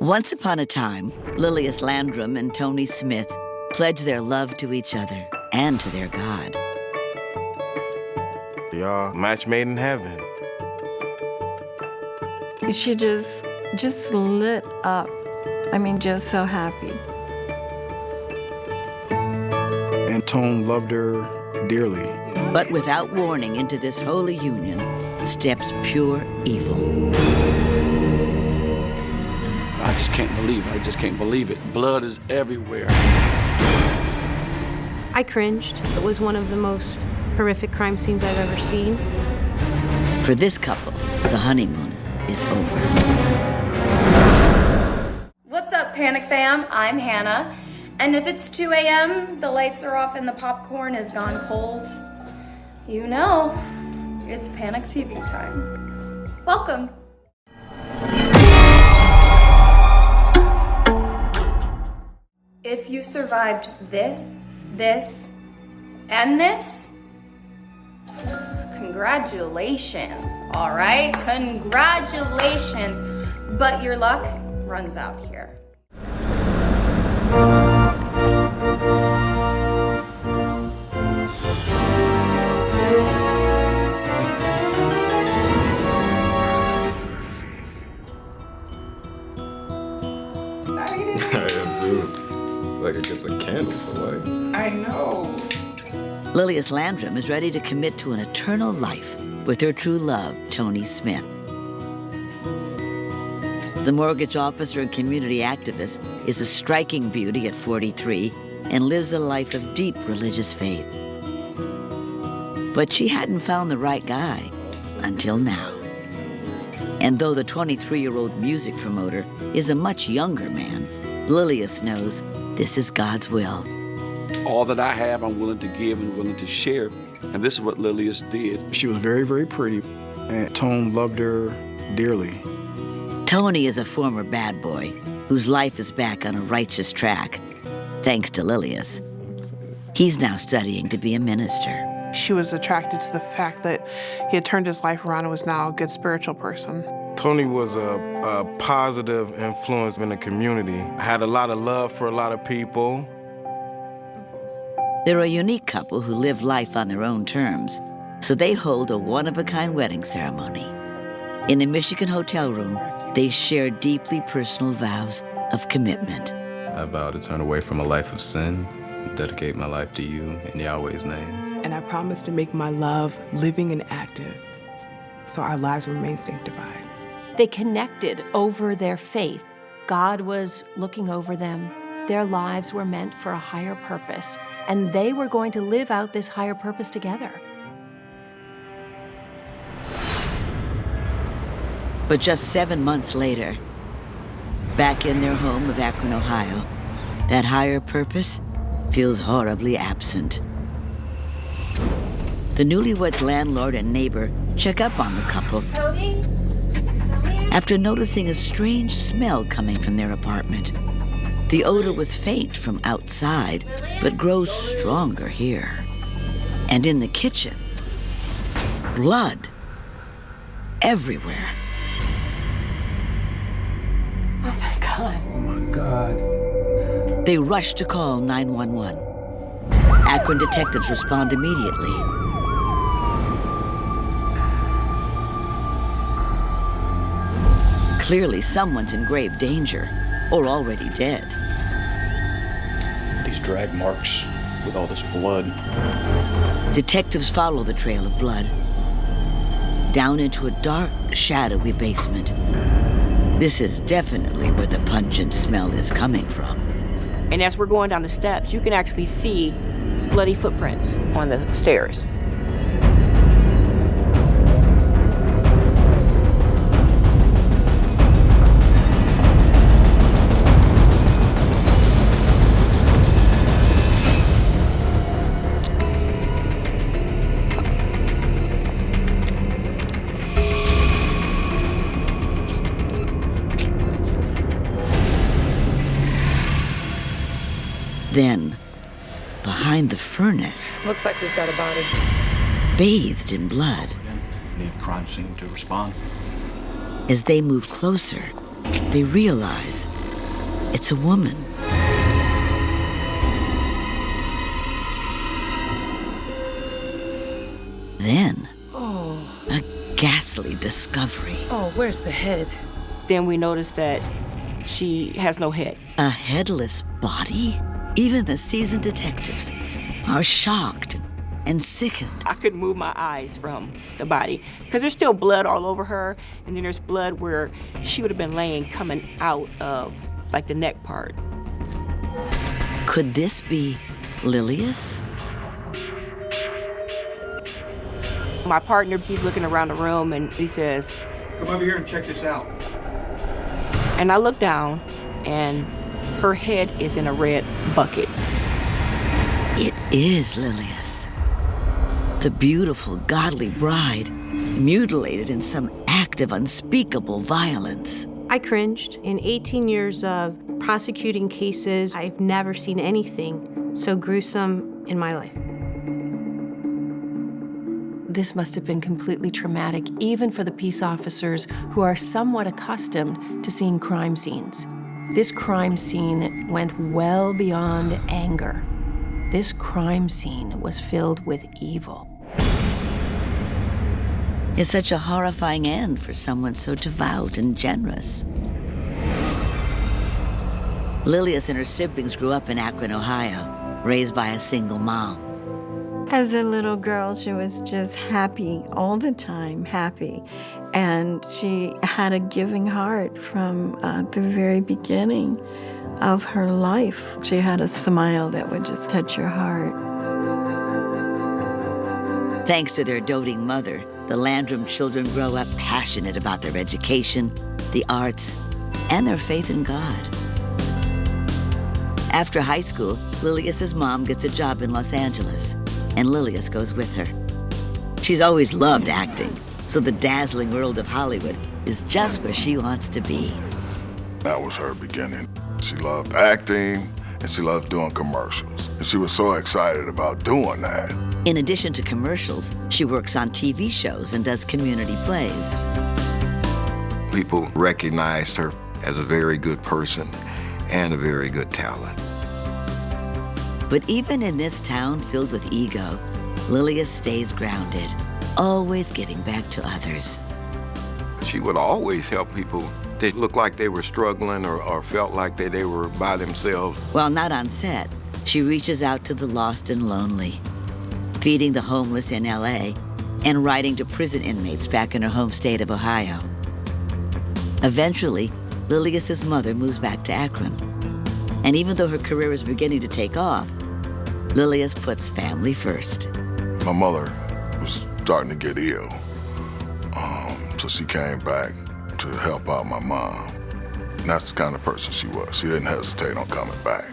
Once upon a time, Llius Landrum and Tony Smith pledged their love to each other and to their God. Y'all, match made in heaven. She just lit up. I mean, just so happy. And Tone loved her dearly. But without warning, into this holy union steps pure evil. I just can't believe it. I just can't believe it. Blood is everywhere. I cringed. It was one of the most horrific crime scenes I've ever seen. For this couple, the honeymoon is over. What's up, Panic Fam? I'm Hannah. And if it's 2 a.m., the lights are off and the popcorn is gone cold, you know, it's Panic TV time. Welcome. If you survived this, and this, congratulations, all right? Congratulations. But your luck runs out here. Like I get the candles away. I know. Llius Landrum is ready to commit to an eternal life with her true love, Tony Smith. The mortgage officer and community activist is a striking beauty at 43 and lives a life of deep religious faith. But she hadn't found the right guy until now. And though the 23-year-old music promoter is a much younger man, Llius knows this is God's will. All that I have, I'm willing to give and willing to share. And this is what Llius did. She was very, very pretty, and Tone loved her dearly. Tony is a former bad boy whose life is back on a righteous track, thanks to Llius. He's now studying to be a minister. She was attracted to the fact that he had turned his life around and was now a good spiritual person. Tony was a positive influence in the community. Had a lot of love for a lot of people. They're a unique couple who live life on their own terms, so they hold a one-of-a-kind wedding ceremony. In a Michigan hotel room, they share deeply personal vows of commitment. I vow to turn away from a life of sin and dedicate my life to you in Yahweh's name. And I promise to make my love living and active, so our lives remain sanctified. They connected over their faith. God was looking over them. Their lives were meant for a higher purpose, and they were going to live out this higher purpose together. But just 7 months later, back in their home of Akron, Ohio, that higher purpose feels horribly absent. The newlyweds' landlord and neighbor check up on the couple after noticing a strange smell coming from their apartment. The odor was faint from outside, but grows stronger here. And in the kitchen, blood everywhere. Oh my God. Oh my God. They rush to call 911. Akron detectives respond immediately. Clearly, someone's in grave danger, or already dead. These drag marks with all this blood. Detectives follow the trail of blood down into a dark, shadowy basement. This is definitely where the pungent smell is coming from. And as we're going down the steps, you can actually see bloody footprints on the stairs. Then, behind the furnace, Looks like we've got a body. bathed in blood. Need crime scene to respond. As they move closer, they realize it's a woman. Then, a ghastly discovery. Oh, where's the head? Then we noticed that she has no head. A headless body? Even the seasoned detectives are shocked and sickened. I couldn't move my eyes from the body because there's still blood all over her, and then there's blood where she would have been laying coming out of, like, the neck part. Could this be Llius? My partner, he's looking around the room and he says, "Come over here and check this out." And I look down and her head is in a red bucket. It is Llius, the beautiful, godly bride, mutilated in some act of unspeakable violence. I cringed. In 18 years of prosecuting cases, I've never seen anything so gruesome in my life. This must have been completely traumatic, even for the peace officers who are somewhat accustomed to seeing crime scenes. This crime scene went well beyond anger. This crime scene was filled with evil. It's such a horrifying end for someone so devout and generous. Llius and her siblings grew up in Akron, Ohio, raised by a single mom. As a little girl, she was just happy all the time, happy. And she had a giving heart from the very beginning of her life. She had a smile that would just touch your heart. Thanks to their doting mother, the Landrum children grow up passionate about their education, the arts, and their faith in God. After high school, Llius's mom gets a job in Los Angeles, and Llius goes with her. She's always loved acting, so the dazzling world of Hollywood is just where she wants to be. That was her beginning. She loved acting, and she loved doing commercials. And she was so excited about doing that. In addition to commercials, she works on TV shows and does community plays. People recognized her as a very good person and a very good talent. But even in this town filled with ego, Llius stays grounded, always giving back to others. She would always help people that looked like they were struggling or felt like they were by themselves. While not on set, she reaches out to the lost and lonely, feeding the homeless in LA and writing to prison inmates back in her home state of Ohio. Eventually, Llius's mother moves back to Akron. And even though her career is beginning to take off, Llius puts family first. My mother was starting to get ill, so she came back to help out my mom. And that's the kind of person she was. She didn't hesitate on coming back.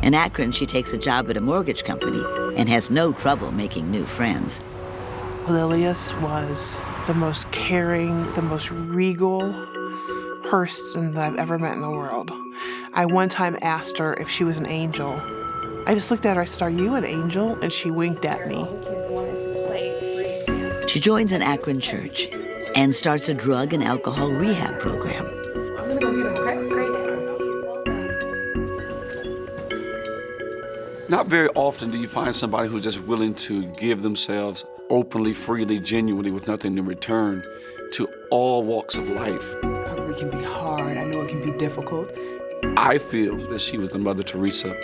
In Akron, she takes a job at a mortgage company and has no trouble making new friends. Llius was the most caring, the most regal person that I've ever met in the world. I one time asked her if she was an angel. I just looked at her, I said, "Are you an angel?" And she winked at me. She joins an Akron church and starts a drug and alcohol rehab program. I'm gonna go get him, okay? Great. Not very often do you find somebody who's just willing to give themselves openly, freely, genuinely, with nothing in return to all walks of life. Recovery can be hard. I know it can be difficult. I feel that she was the Mother Teresa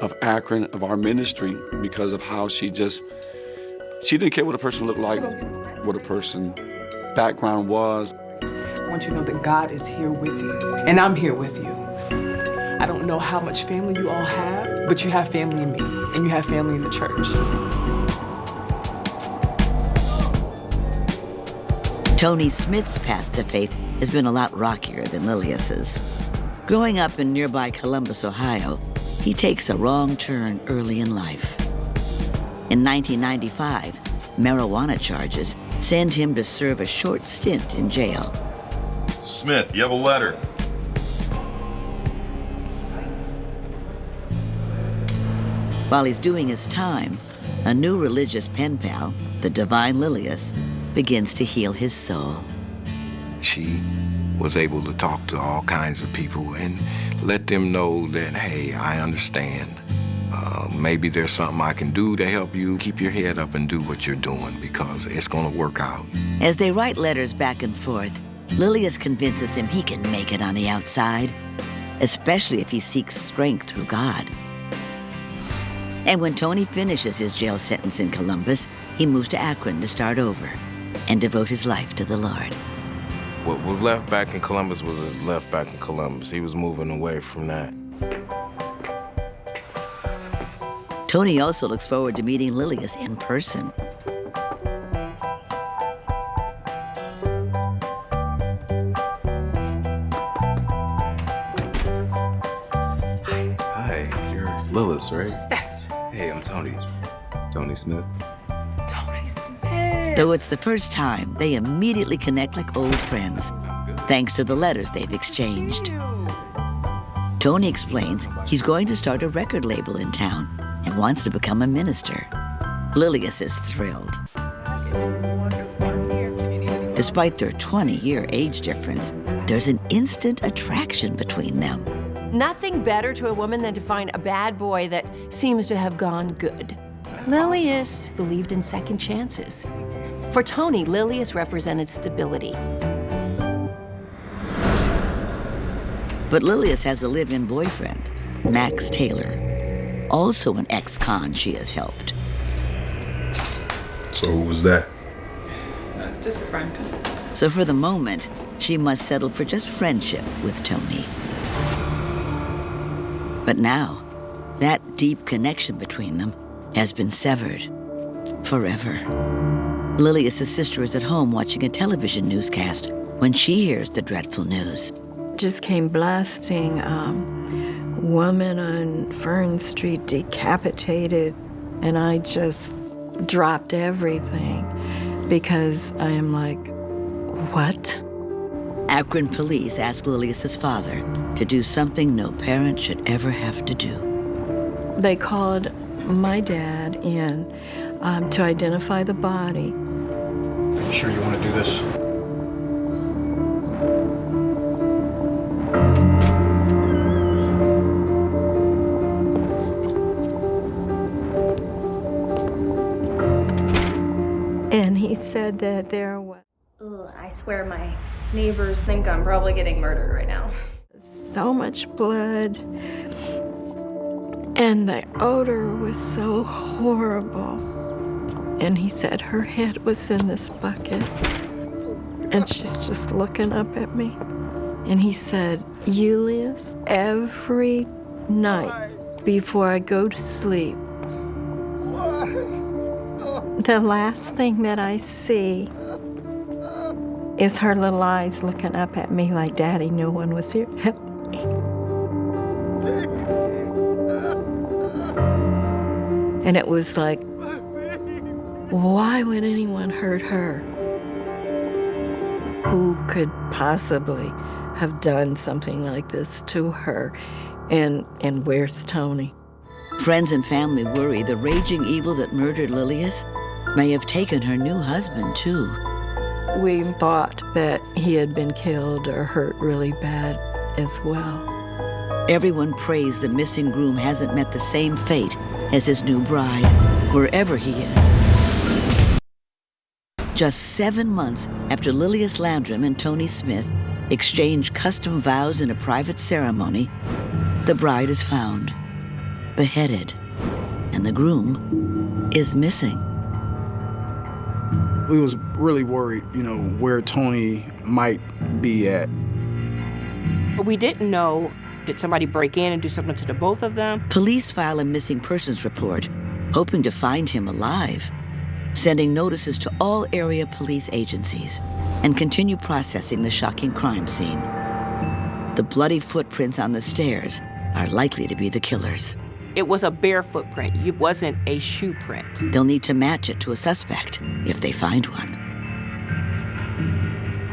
of Akron, of our ministry, because of how she didn't care what a person looked like, what a person's background was. I want you to know that God is here with you, and I'm here with you. I don't know how much family you all have, but you have family in me, and you have family in the church. Tony Smith's path to faith has been a lot rockier than Llius's. Growing up in nearby Columbus, Ohio, he takes a wrong turn early in life. In 1995, marijuana charges send him to serve a short stint in jail. Smith, you have a letter. While he's doing his time, a new religious pen pal, the divine Llius, begins to heal his soul. She was able to talk to all kinds of people and let them know that, hey, I understand. Maybe there's something I can do to help you. Keep your head up and do what you're doing because it's going to work out. As they write letters back and forth, Llius convinces him he can make it on the outside, especially if he seeks strength through God. And when Tony finishes his jail sentence in Columbus, he moves to Akron to start over and devote his life to the Lord. What was left back in Columbus was left back in Columbus. He was moving away from that. Tony also looks forward to meeting Llius in person. Hi, you're Llius, right? Yes. Hey, I'm Tony. Tony Smith. Tony Smith. Though it's the first time, they immediately connect like old friends, thanks to the letters they've exchanged. Tony explains he's going to start a record label in town and wants to become a minister. Llius is thrilled. Despite their 20-year age difference, there's an instant attraction between them. Nothing better to a woman than to find a bad boy that seems to have gone good. Llius believed in second chances. For Tony, Llius represented stability. But Llius has a live-in boyfriend, Max Taylor, also an ex-con she has helped. So who was that? Just a friend. So for the moment, she must settle for just friendship with Tony. But now, that deep connection between them has been severed forever. Llius' sister is at home watching a television newscast when she hears the dreadful news. Just came blasting, woman on Fern Street decapitated, and I just dropped everything because I am like, what? Akron police ask Llius' father to do something no parent should ever have to do. They called my dad in to identify the body. You sure you want to do this? And he said that there was I swear my neighbors think I'm probably getting murdered right now. so much blood, and the odor was so horrible. And he said her head was in this bucket, and she's just looking up at me. And he said, Llius, every night before I go to sleep, the last thing that I see is her little eyes looking up at me like, Daddy, no one was here. Help me. And it was like, why would anyone hurt her? Who could possibly have done something like this to her? And where's Tony? Friends and family worry the raging evil that murdered Llius may have taken her new husband, too. We thought that he had been killed or hurt really bad as well. Everyone prays the missing groom hasn't met the same fate as his new bride, wherever he is. Just 7 months after Llius Landrum and Tony Smith exchanged custom vows in a private ceremony, the bride is found, beheaded, and the groom is missing. We was really worried, where Tony might be at. But we didn't know, did somebody break in and do something to the both of them? Police file a missing persons report, hoping to find him alive, sending notices to all area police agencies, and continue processing the shocking crime scene. The bloody footprints on the stairs are likely to be the killer's. It was a bare footprint. It wasn't a shoe print. They'll need to match it to a suspect if they find one.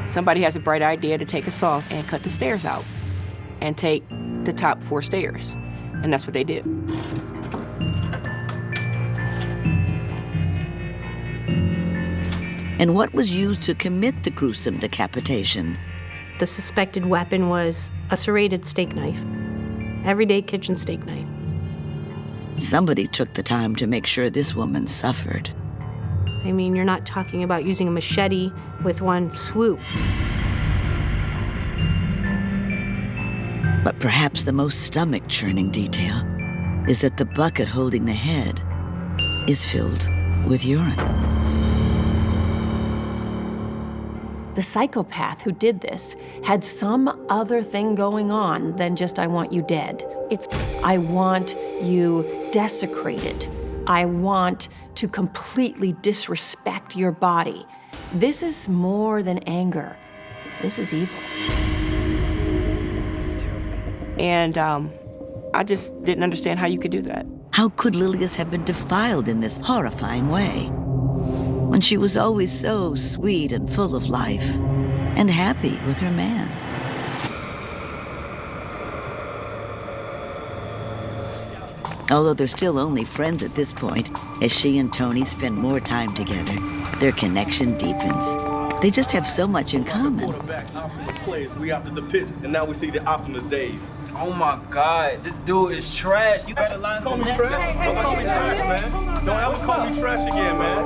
Somebody has a bright idea to take a saw and cut the stairs out and take the top 4 stairs. And that's what they did. And what was used to commit the gruesome decapitation? The The suspected weapon was a serrated steak knife, everyday kitchen steak knife. Somebody took the time to make sure this woman suffered. I mean, you're not talking about using a machete with one swoop. But perhaps the most stomach-churning detail is that the bucket holding the head is filled with urine. The psychopath who did this had some other thing going on than just, I want you dead. It's, I want you desecrated. I want to completely disrespect your body. This is more than anger. This is evil. And I just didn't understand how you could do that. How could Llius have been defiled in this horrifying way when she was always so sweet and full of life and happy with her man? Although they're still only friends at this point, as she and Tony spend more time together, their connection deepens. They just have so much in common. We after the pitch, and now we see the Optimus days. Oh my God, this dude is trash. You better line Call me trash? Don't call me trash, man. Don't ever call me trash again, man.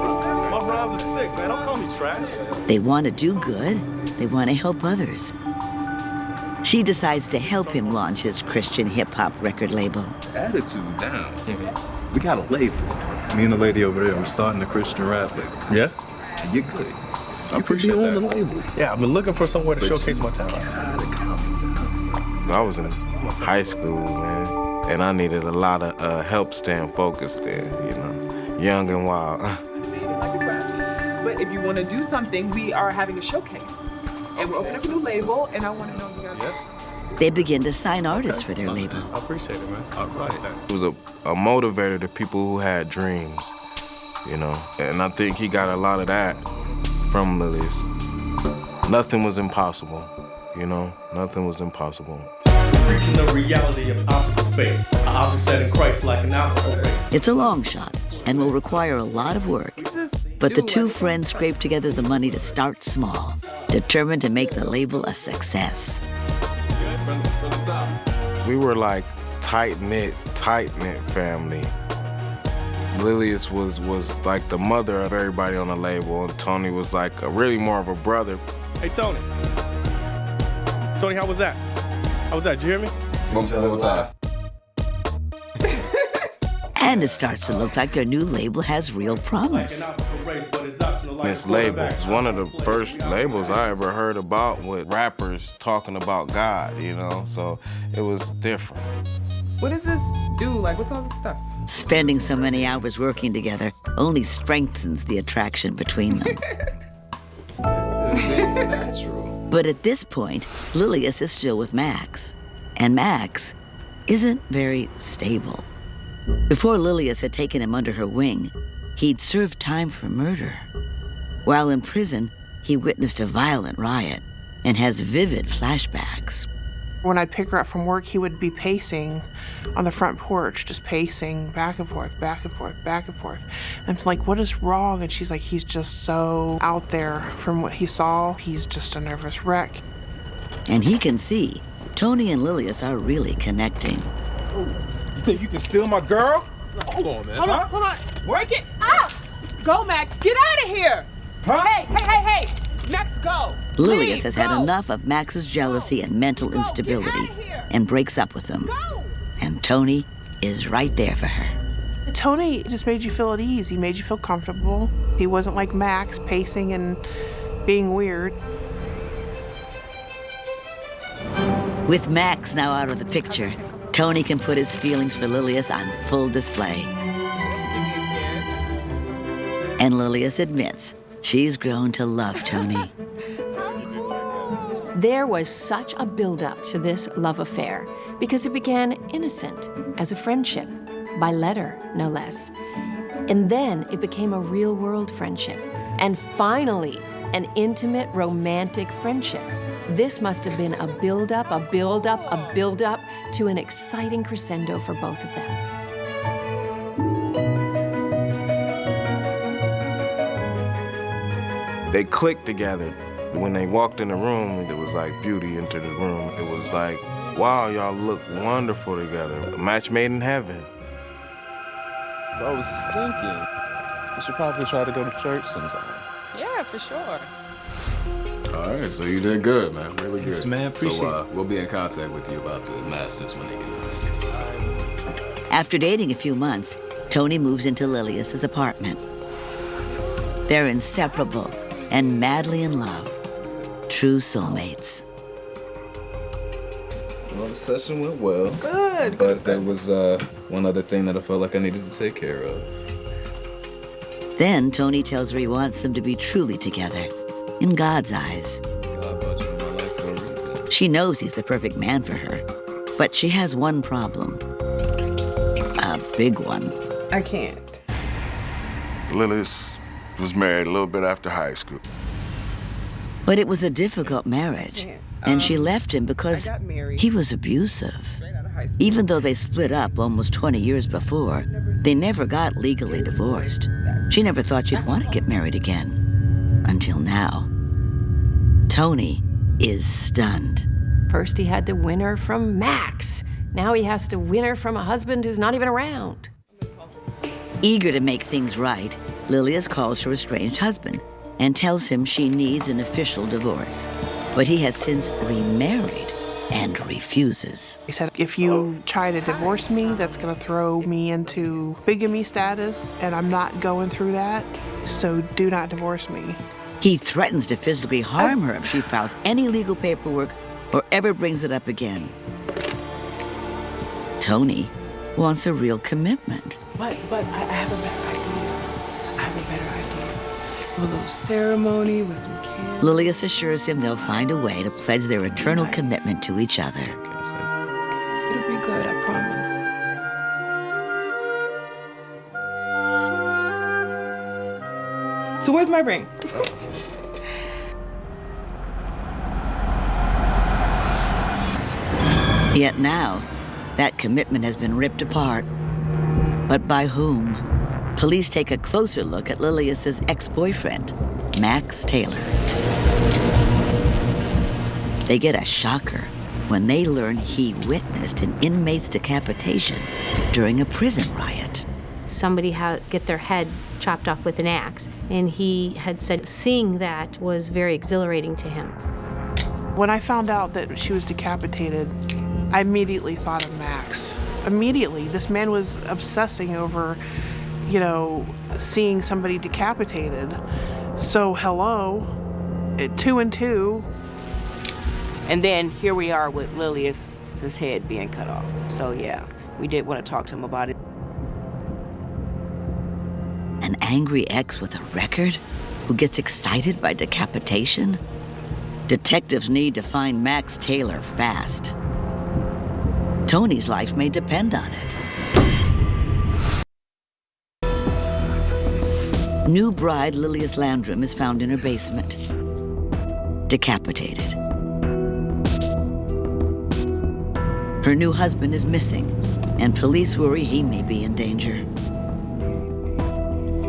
My rhymes are sick, man. Don't call me trash. They want to do good. They want to help others. She decides to help him launch his Christian hip-hop record label. Attitude down. We got a label. Me and the lady over there, we're starting the Christian rap label. Yeah? And you're good. I appreciate that. On the label. Yeah, I've been looking for somewhere to showcase my talents. I was in high school, man, and I needed a lot of help staying focused there, you know, young and wild. But if you want to do something, we are having a showcase. And we're opening up a new label, and I want to know you guys. They begin to sign artists for their label. I appreciate it, man. All right. It was a motivator to people who had dreams, you know, and I think he got a lot of that from Llius. Nothing was impossible, you know, nothing was impossible. Preaching the reality of optical faith, an object set in Christ like an optical faith. It's a long shot and will require a lot of work. But the two friends scrape together the money to start small, determined to make the label a success. We were like tight-knit family. Llius was like the mother of everybody on the label, and Tony was like really more of a brother. Hey, Tony. Tony, how was that? How was that? Did you hear me? What's up? And it starts to look like their new label has real promise. This label is one of the first labels I ever heard about with rappers talking about God, you know, so it was different. What does this do? Like, what's all this stuff? Spending so many hours working together only strengthens the attraction between them. But at this point, Llius is still with Max, and Max isn't very stable. Before Llius had taken him under her wing, he'd served time for murder. While in prison, he witnessed a violent riot and has vivid flashbacks. When I'd pick her up from work, he would be pacing on the front porch, just pacing back and forth, back and forth, back and forth. And I'm like, what is wrong? And she's like, he's just so out there from what he saw. He's just a nervous wreck. And he can see Tony and Llius are really connecting. You think you can steal my girl? Hold on, man. Hold on. Work it out. Go, Max. Get out of here. Huh? Hey. Max, go. Llius has had enough of Max's jealousy and mental instability and breaks up with him. And Tony is right there for her. Tony just made you feel at ease. He made you feel comfortable. He wasn't like Max, pacing and being weird. With Max now out of the picture, Tony can put his feelings for Llius on full display. And Llius admits she's grown to love Tony. There was such a buildup to this love affair because it began innocent as a friendship, by letter, no less. And then it became a real-world friendship. And finally, an intimate, romantic friendship. This must have been a buildup, a buildup, a buildup to an exciting crescendo for both of them. They clicked together. When they walked in the room, it was like beauty entered the room. It was like, wow, y'all look wonderful together. A match made in heaven. So I was thinking, we should probably try to go to church sometime. Yeah, for sure. All right, so you did good, man. Really good. Yes, man, appreciate So we'll be in contact with you about the masters when they get there. After dating a few months, Tony moves into Llius's apartment. They're inseparable and madly in love. True soulmates. Well, the session went well. Good. But there was one other thing that I felt like I needed to take care of. Then Tony tells her he wants them to be truly together, in God's eyes. God brought you in my life for a reason. She knows he's the perfect man for her, but she has one problem. A big one. I can't. Llius was married a little bit after high school. But it was a difficult marriage, and she left him because he was abusive. Even though they split up almost 20 years before, they never got legally divorced. She never thought she'd want to get married again. Until now. Tony is stunned. First he had to win her from Max. Now he has to win her from a husband who's not even around. Eager to make things right, Llius calls her estranged husband and tells him she needs an official divorce. But he has since remarried and refuses. He said, if you try to divorce me, that's going to throw me into bigamy status, and I'm not going through that, so do not divorce me. He threatens to physically harm her if she files any legal paperwork or ever brings it up again. Tony wants a real commitment. But I have a better idea. I have a better idea. A little ceremony with some candles. Llius assures him they'll find a way to pledge their eternal commitment to each other. It'll be good, I promise. So where's my ring? Yet now, that commitment has been ripped apart. But by whom? Police take a closer look at Llius's ex-boyfriend, Max Taylor. They get a shocker when they learn he witnessed an inmate's decapitation during a prison riot. Somebody had get their head chopped off with an axe, and he had said seeing that was very exhilarating to him. When I found out that she was decapitated, I immediately thought of Max. Immediately, this man was obsessing over, seeing somebody decapitated. So hello, 2 and 2. And then here we are with Llius's head being cut off. So yeah, we did want to talk to him about it. An angry ex with a record who gets excited by decapitation? Detectives need to find Max Taylor fast. Tony's life may depend on it. New bride Llius Landrum is found in her basement, decapitated. Her new husband is missing, and police worry he may be in danger.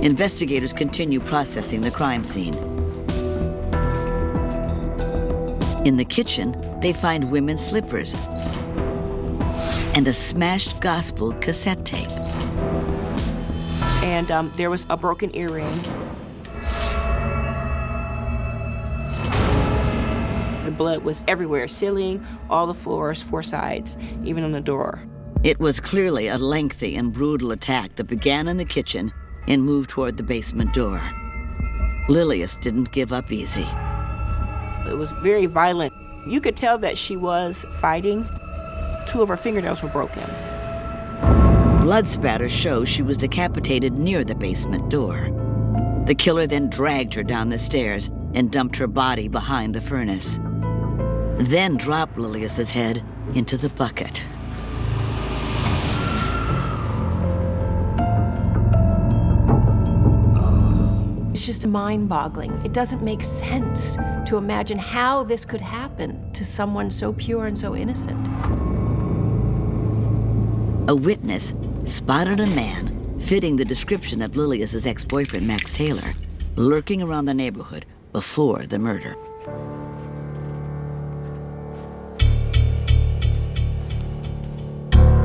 Investigators continue processing the crime scene. In the kitchen, they find women's slippers and a smashed gospel cassette tape. And there was a broken earring. The blood was everywhere, ceiling, all the floors, 4 sides, even on the door. It was clearly a lengthy and brutal attack that began in the kitchen and moved toward the basement door. Llius didn't give up easy. It was very violent. You could tell that she was fighting. 2 of her fingernails were broken. Blood spatter shows she was decapitated near the basement door. The killer then dragged her down the stairs and dumped her body behind the furnace. Then dropped Llius's head into the bucket. It's just mind-boggling. It doesn't make sense to imagine how this could happen to someone so pure and so innocent. A witness spotted a man fitting the description of Llius's ex-boyfriend, Max Taylor, lurking around the neighborhood before the murder.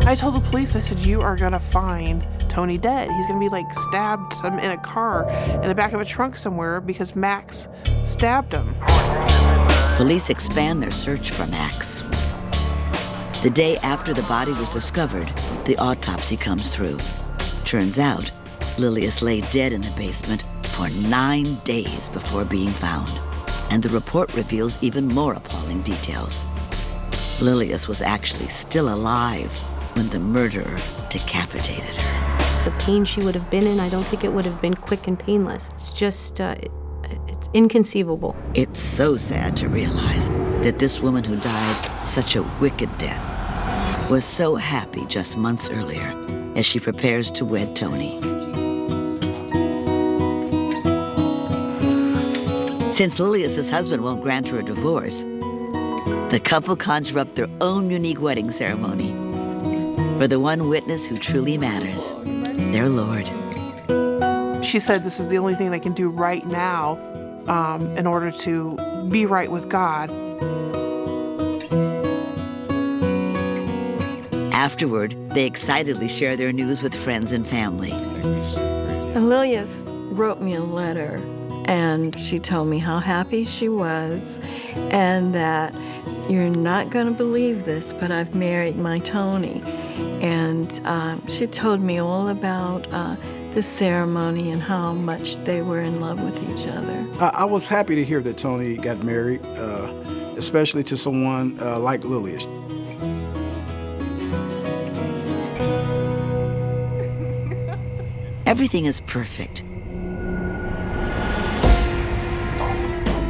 I told the police, I said, you are gonna find Tony dead. He's gonna be like stabbed in a car in the back of a trunk somewhere because Max stabbed him. Police expand their search for Max. The day after the body was discovered, the autopsy comes through. Turns out, Llius lay dead in the basement for 9 days before being found. And the report reveals even more appalling details. Llius was actually still alive when the murderer decapitated her. The pain she would have been in, I don't think it would have been quick and painless. It's just, it's inconceivable. It's so sad to realize that this woman who died such a wicked death was so happy just months earlier as she prepares to wed Tony. Since Llius's husband won't grant her a divorce, the couple conjure up their own unique wedding ceremony for the one witness who truly matters, their Lord. She said this is the only thing they can do right now in order to be right with God. Afterward, they excitedly share their news with friends and family. Llius wrote me a letter, and she told me how happy she was and that you're not going to believe this, but I've married my Tony. And she told me all about the ceremony and how much they were in love with each other. I was happy to hear that Tony got married, especially to someone like Llius. Everything is perfect.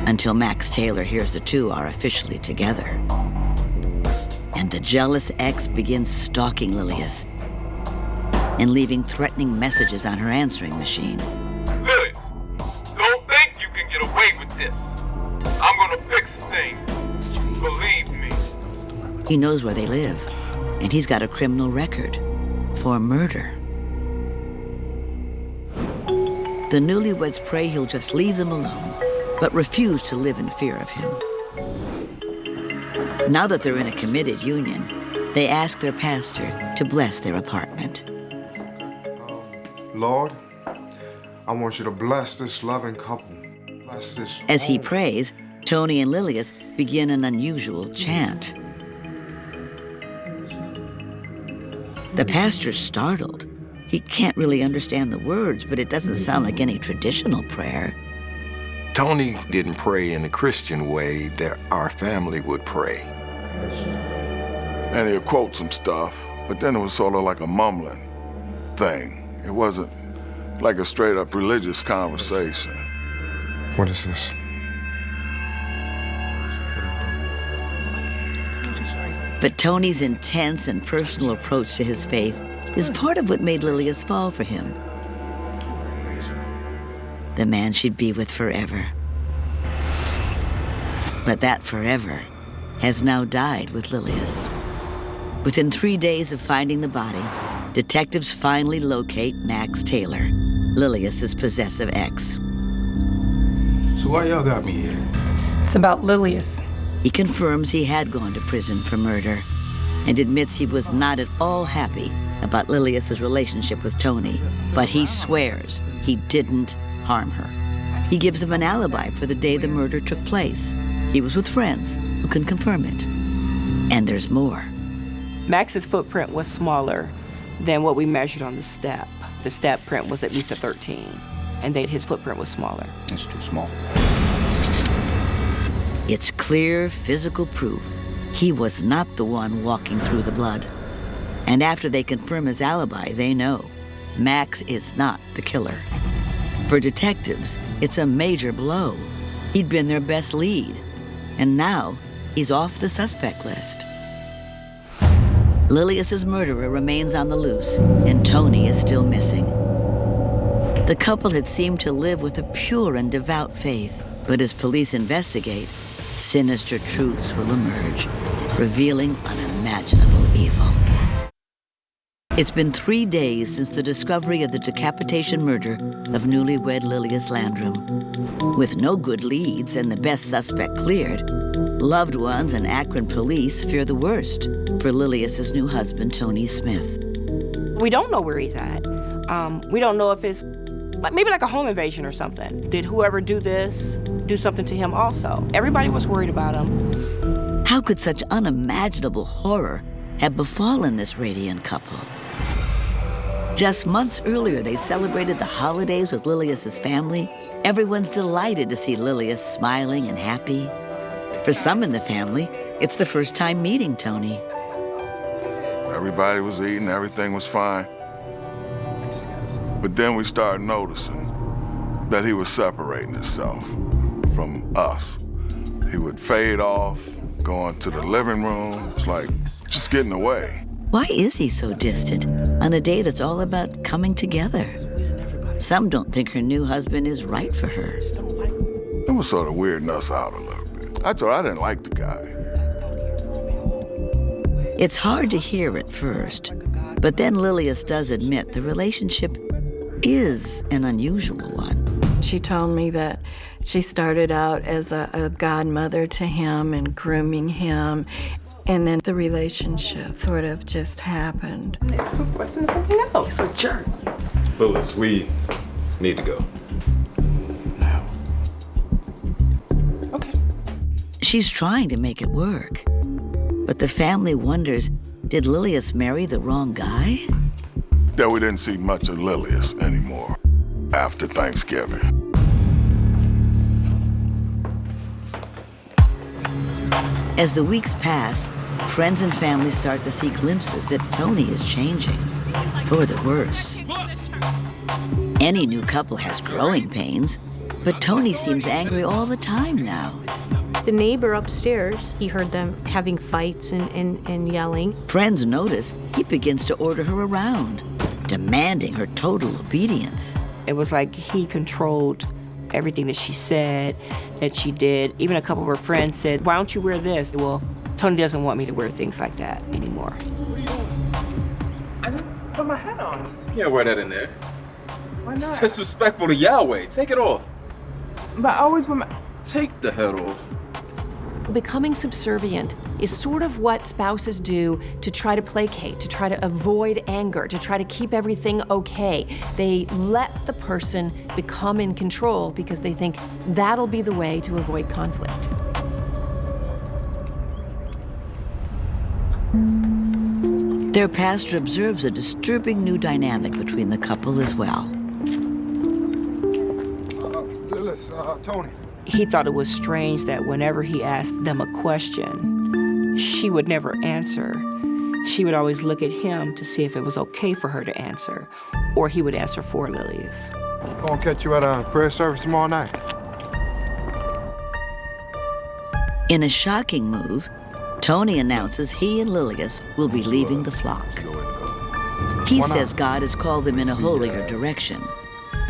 Until Max Taylor hears the two are officially together. And the jealous ex begins stalking Llius and leaving threatening messages on her answering machine. Llius, don't think you can get away with this. I'm gonna fix things. Believe me. He knows where they live, and he's got a criminal record for murder. The newlyweds pray he'll just leave them alone, but refuse to live in fear of him. Now that they're in a committed union, they ask their pastor to bless their apartment. Lord, I want you to bless this loving couple. Bless this As he home. prays, Tony and Llius begin an unusual chant. The pastor's startled. He can't really understand the words, but it doesn't sound like any traditional prayer. Tony didn't pray in the Christian way that our family would pray. And he'll quote some stuff, but then it was sort of like a mumbling thing. It wasn't like a straight up religious conversation. What is this? But Tony's intense and personal approach to his faith is part of what made Llius fall for him. The man she'd be with forever. But that forever has now died with Llius. Within 3 days of finding the body, detectives finally locate Max Taylor, Llius's possessive ex. So why y'all got me here? It's about Llius. He confirms he had gone to prison for murder and admits he was not at all happy about Llius's relationship with Tony, but he swears he didn't harm her. He gives him an alibi for the day the murder took place. He was with friends who can confirm it. And there's more. Max's footprint was smaller than what we measured on the step. The step print was at least a 13, and his footprint was smaller. It's too small. It's clear physical proof he was not the one walking through the blood. And after they confirm his alibi, they know Max is not the killer. For detectives, it's a major blow. He'd been their best lead, and now he's off the suspect list. Llius's murderer remains on the loose, and Tony is still missing. The couple had seemed to live with a pure and devout faith, but as police investigate, sinister truths will emerge, revealing unimaginable evil. It's been 3 days since the discovery of the decapitation murder of newlywed Llius Landrum. With no good leads and the best suspect cleared, loved ones and Akron police fear the worst for Llius's new husband, Tony Smith. We don't know where he's at. We don't know if it's maybe like a home invasion or something. Did whoever do this do something to him also? Everybody was worried about him. How could such unimaginable horror have befallen this radiant couple? Just months earlier, they celebrated the holidays with Llius's family. Everyone's delighted to see Llius smiling and happy. For some in the family, it's the first time meeting Tony. Everybody was eating, everything was fine. But then we started noticing that he was separating himself from us. He would fade off, go into the living room. It's like just getting away. Why is he so distant on a day that's all about coming together? Some don't think her new husband is right for her. It was sort of weirding us out a little bit. I thought I didn't like the guy. It's hard to hear at first, but then Llius does admit the relationship is an unusual one. She told me that she started out as a godmother to him and grooming him, and then the relationship sort of just happened. Requesting something else. It's a jerk. Llius, we need to go. Okay. She's trying to make it work, but the family wonders, did Llius marry the wrong guy? That we didn't see much of Llius anymore after Thanksgiving. As the weeks pass, friends and family start to see glimpses that Tony is changing, for the worse. Any new couple has growing pains, but Tony seems angry all the time now. The neighbor upstairs, he heard them having fights and yelling. Friends notice he begins to order her around, demanding her total obedience. It was like he controlled everything that she said, that she did. Even a couple of her friends said, why don't you wear this? Well, Tony doesn't want me to wear things like that anymore. I just put my hat on. You can't wear that in there. Why It's not? disrespectful to Yahweh. Take it off. But I always wear my... Take the head off. Becoming subservient is sort of what spouses do to try to placate, to try to avoid anger, to try to keep everything okay. They let the person become in control because they think that'll be the way to avoid conflict. Their pastor observes a disturbing new dynamic between the couple as well. Llius, Tony. He thought it was strange that whenever he asked them a question, she would never answer. She would always look at him to see if it was okay for her to answer, or he would answer for Llius. Gonna catch you at a prayer service tomorrow night. In a shocking move, Tony announces he and Llius will be leaving the flock. He says God has called them in a holier direction.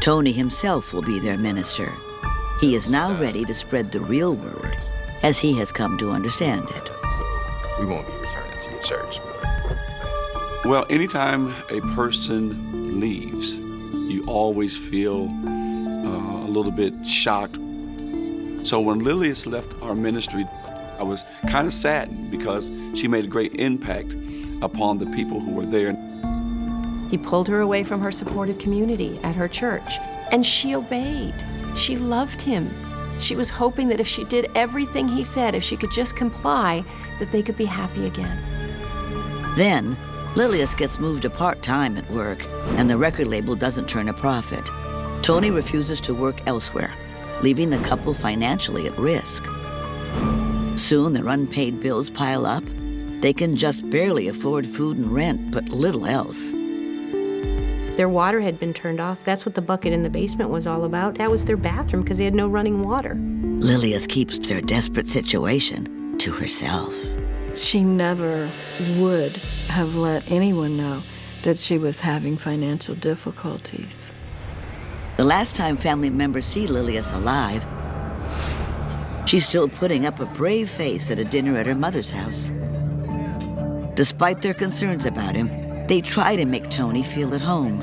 Tony himself will be their minister. He is now ready to spread the real word as he has come to understand it. So we won't be returning to your church. Well, anytime a person leaves, you always feel a little bit shocked. So when Llius left our ministry, I was kind of saddened because she made a great impact upon the people who were there. He pulled her away from her supportive community at her church, and she obeyed. She loved him. She was hoping that if she did everything he said, if she could just comply, that they could be happy again. Then, Llius gets moved to part-time at work, and the record label doesn't turn a profit. Tony refuses to work elsewhere, leaving the couple financially at risk. Soon, their unpaid bills pile up. They can just barely afford food and rent, but little else. Their water had been turned off. That's what the bucket in the basement was all about. That was their bathroom because they had no running water. Llius keeps their desperate situation to herself. She never would have let anyone know that she was having financial difficulties. The last time family members see Llius alive, she's still putting up a brave face at a dinner at her mother's house. Despite their concerns about him, They try to make Tony feel at home.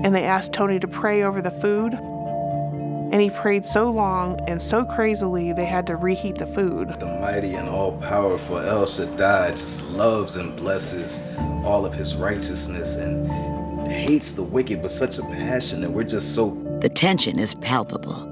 And they asked Tony to pray over the food. And he prayed so long and so crazily they had to reheat the food. The mighty and all-powerful 𝐀𝐿 just loves and blesses all of his righteousness and hates the wicked with such a passion that we're just so... The tension is palpable.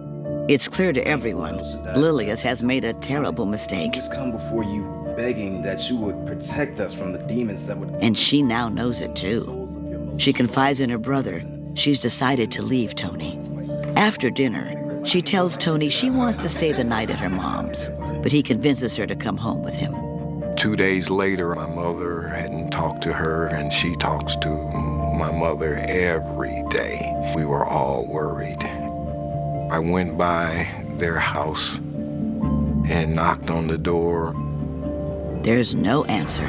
It's clear to everyone, Llius has made a terrible mistake. Just come before you begging that you would protect us from the demons that would... And she now knows it too. She confides in her brother. She's decided to leave Tony. After dinner, she tells Tony she wants to stay the night at her mom's, but he convinces her to come home with him. 2 days later, my mother hadn't talked to her, and she talks to my mother every day. We were all worried. I went by their house and knocked on the door. There's no answer,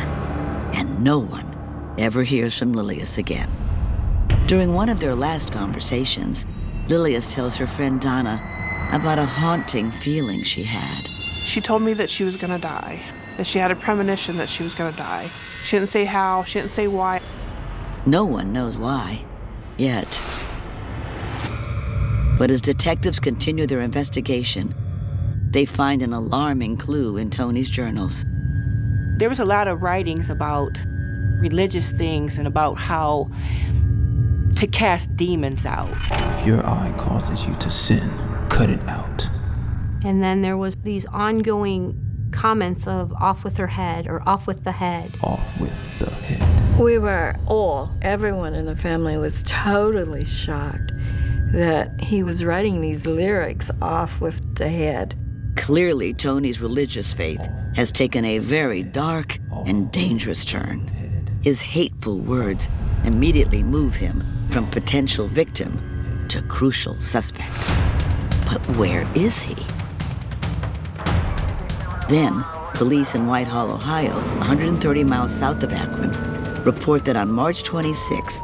and no one ever hears from Llius again. During one of their last conversations, Llius tells her friend Donna about a haunting feeling she had. She told me that she was gonna die, that she had a premonition that she was gonna die. She didn't say how, she didn't say why. No one knows why, yet. But as detectives continue their investigation, they find an alarming clue in Tony's journals. There was a lot of writings about religious things and about how to cast demons out. If your eye causes you to sin, cut it out. And then there was these ongoing comments of off with her head or off with the head. Off with the head. We were all, everyone in the family was totally shocked that he was writing these lyrics off with the head. Clearly, Tony's religious faith has taken a very dark and dangerous turn. His hateful words immediately move him from potential victim to crucial suspect. But where is he? Then, police in Whitehall, Ohio, 130 miles south of Akron, report that on March 26th,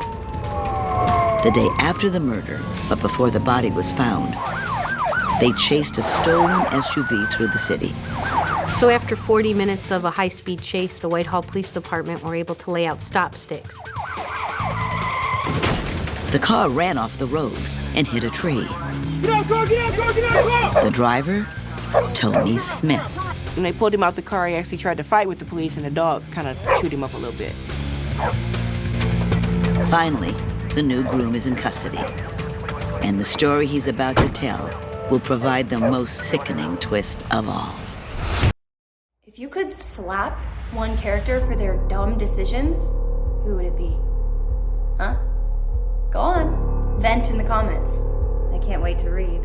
the day after the murder, but before the body was found, they chased a stolen SUV through the city. So after 40 minutes of a high-speed chase, the Whitehall Police Department were able to lay out stop sticks. The car ran off the road and hit a tree. Get out, go, get out, go, get out, go! The driver, Tony Smith. When they pulled him out the car, he actually tried to fight with the police, and the dog kind of chewed him up a little bit. Finally, the new groom is in custody. And the story he's about to tell will provide the most sickening twist of all. If you could slap one character for their dumb decisions, who would it be? Huh? Go on. Vent in the comments. I can't wait to read.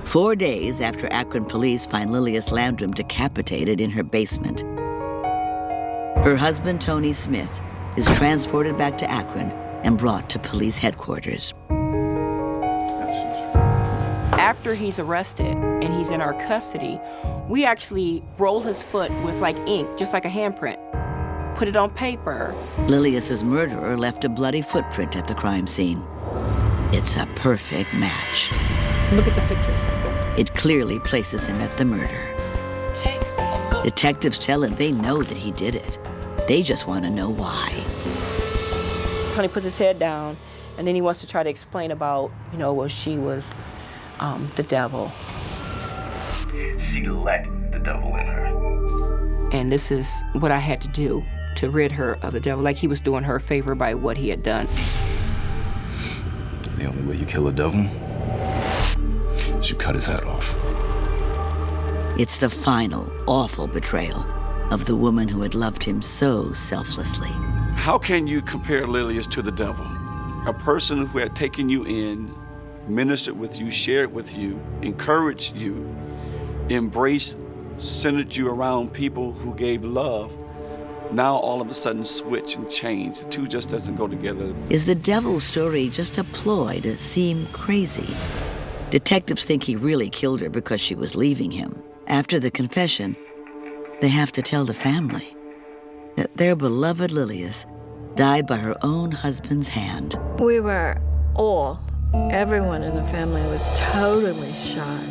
4 days after Akron police find Llius Landrum decapitated in her basement, her husband, Tony Smith, is transported back to Akron and brought to police headquarters. After he's arrested and he's in our custody, we actually roll his foot with like ink, just like a handprint, put it on paper. Llius's murderer left a bloody footprint at the crime scene. It's a perfect match. Look at the picture. It clearly places him at the murder. Detectives tell him they know that he did it. They just want to know why. Tony puts his head down, and then he wants to try to explain about, well, she was the devil. She let the devil in her. And this is what I had to do to rid her of the devil, like he was doing her a favor by what he had done. The only way you kill a devil is you cut his head off. It's the final, awful betrayal of the woman who had loved him so selflessly. How can you compare Llius to the devil? A person who had taken you in, ministered with you, shared with you, encouraged you, embraced, centered you around people who gave love, now all of a sudden switch and change. The two just doesn't go together. Is the devil's story just a ploy to seem crazy? Detectives think he really killed her because she was leaving him. After the confession, they have to tell the family that their beloved Llius died by her own husband's hand. We were all, everyone in the family was totally shocked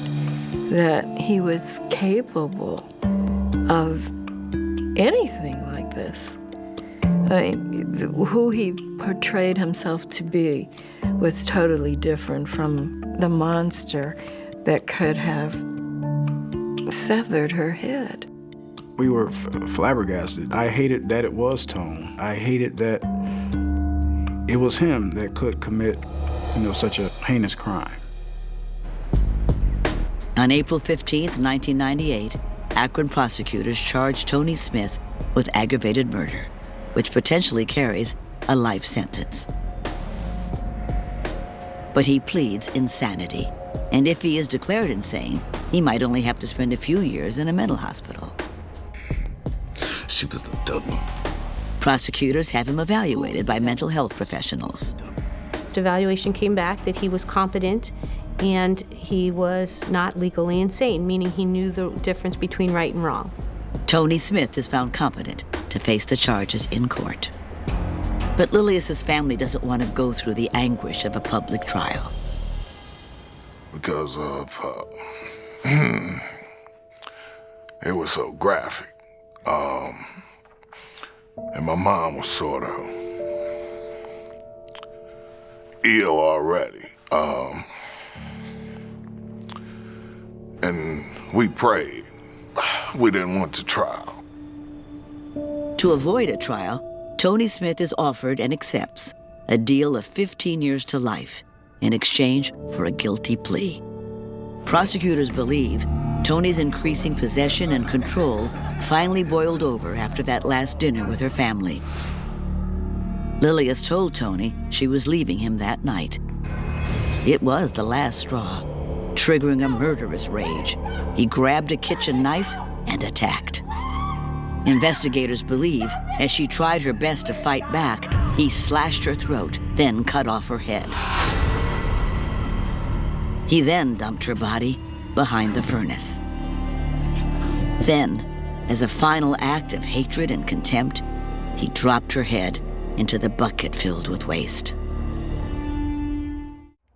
that he was capable of anything like this. I mean, who he portrayed himself to be was totally different from the monster that could have severed her head. We were flabbergasted. I hated that it was Tone. I hated that it was him that could commit, such a heinous crime. On April 15th, 1998, Akron prosecutors charged Tony Smith with aggravated murder, which potentially carries a life sentence. But he pleads insanity, and if he is declared insane, he might only have to spend a few years in a mental hospital. She was the devil. Prosecutors have him evaluated by mental health professionals. The evaluation came back that he was competent and he was not legally insane, meaning he knew the difference between right and wrong. Tony Smith is found competent to face the charges in court. But Llius's family doesn't want to go through the anguish of a public trial. Because of, it was so graphic. And my mom was sort of ill already. And we prayed. We didn't want to trial. To avoid a trial, Tony Smith is offered and accepts a deal of 15 years to life in exchange for a guilty plea. Prosecutors believe Tony's increasing possession and control finally boiled over after that last dinner with her family. Llius told Tony she was leaving him that night. It was the last straw, triggering a murderous rage. He grabbed a kitchen knife and attacked. Investigators believe as she tried her best to fight back, he slashed her throat, then cut off her head. He then dumped her body behind the furnace. Then, as a final act of hatred and contempt, he dropped her head into the bucket filled with waste.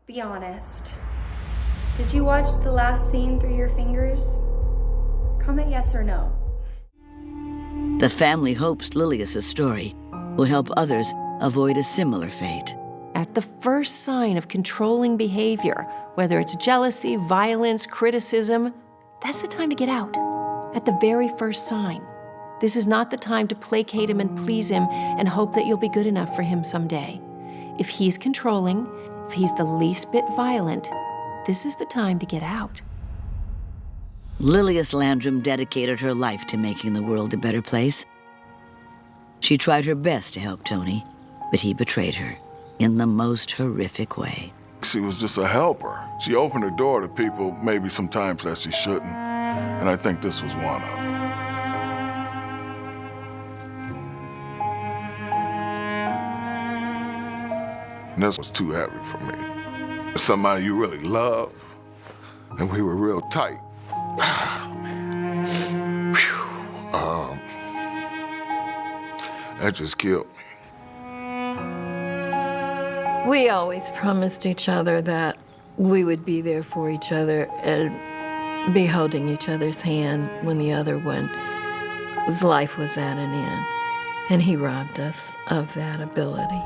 Be honest. Did you watch the last scene through your fingers? Comment yes or no. The family hopes Llius's story will help others avoid a similar fate. At the first sign of controlling behavior, whether it's jealousy, violence, criticism, that's the time to get out. At the very first sign. This is not the time to placate him and please him and hope that you'll be good enough for him someday. If he's controlling, if he's the least bit violent, this is the time to get out. Llius Landrum dedicated her life to making the world a better place. She tried her best to help Tony, but he betrayed her in the most horrific way. She was just a helper. She opened the door to people maybe sometimes that she shouldn't, and I think this was one of them. And this was too heavy for me. Somebody you really love, and we were real tight. That just killed me. We always promised each other that we would be there for each other and be holding each other's hand when the other one's life was at an end. And he robbed us of that ability.